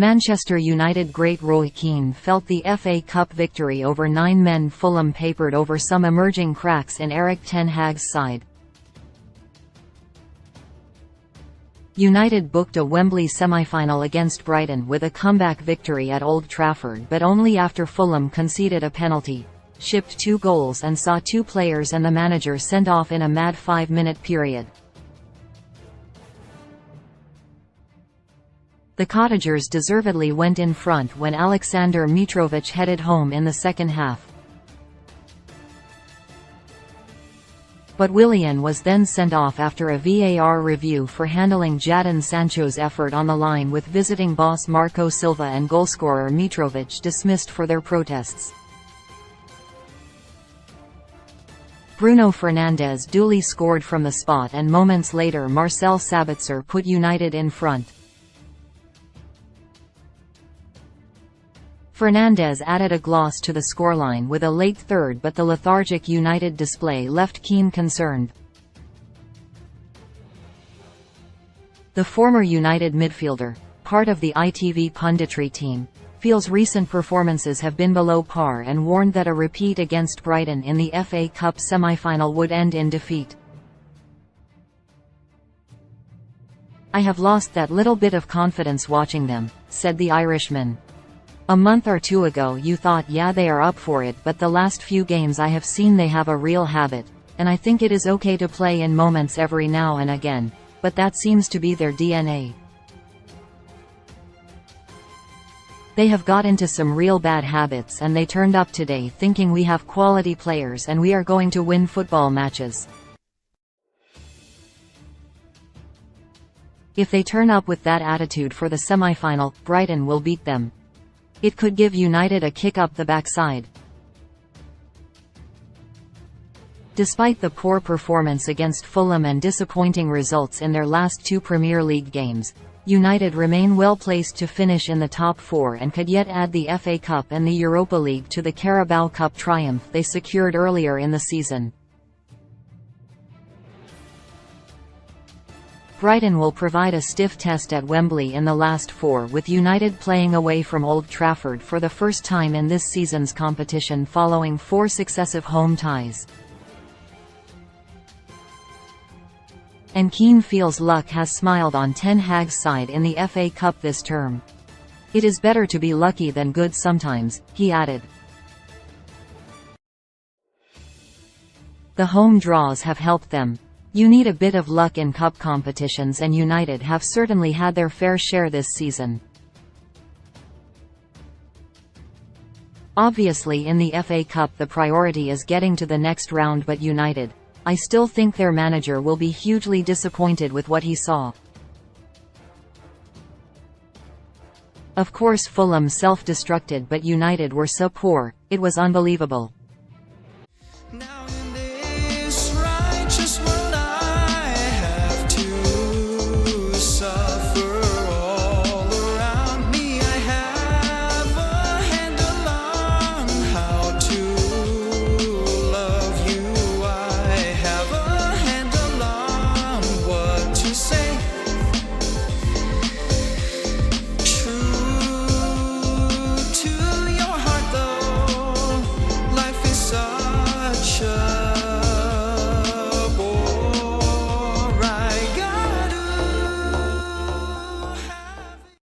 Manchester United great Roy Keane felt the FA Cup victory over 9 men. Fulham papered over some emerging cracks in Erik ten Hag's side. United booked a Wembley semi-final against Brighton with a comeback victory at Old Trafford, but only after Fulham conceded a penalty, shipped 2 goals and saw 2 players and the manager sent off in a mad 5-minute period. The Cottagers deservedly went in front when Aleksandar Mitrovic headed home in the second half. But Willian was then sent off after a VAR review for handling Jadon Sancho's effort on the line, with visiting boss Marco Silva and goalscorer Mitrovic dismissed for their protests. Bruno Fernandes duly scored from the spot, and moments later Marcel Sabitzer put United in front. Fernandes added a gloss to the scoreline with a late third, but the lethargic United display left Keane concerned. The former United midfielder, part of the ITV punditry team, feels recent performances have been below par and warned that a repeat against Brighton in the FA Cup semi-final would end in defeat. "I have lost that little bit of confidence watching them," said the Irishman. "A month or 2 ago you thought, yeah, they are up for it, but the last few games I have seen they have a real habit, and I think it is okay to play in moments every now and again, but that seems to be their DNA. They have got into some real bad habits, and they turned up today thinking we have quality players and we are going to win football matches. If they turn up with that attitude for the semi-final, Brighton will beat them. It could give United a kick up the backside." Despite the poor performance against Fulham and disappointing results in their last 2 Premier League games, United remain well placed to finish in the top 4 and could yet add the FA Cup and the Europa League to the Carabao Cup triumph they secured earlier in the season. Brighton will provide a stiff test at Wembley in the last 4, with United playing away from Old Trafford for the first time in this season's competition following 4 successive home ties. And Keane feels luck has smiled on ten Hag's side in the FA Cup this term. "It is better to be lucky than good sometimes," he added. "The home draws have helped them. You need a bit of luck in cup competitions, and United have certainly had their fair share this season. Obviously in the FA Cup the priority is getting to the next round, but United, I still think their manager will be hugely disappointed with what he saw. Of course Fulham self-destructed, but United were so poor, it was unbelievable.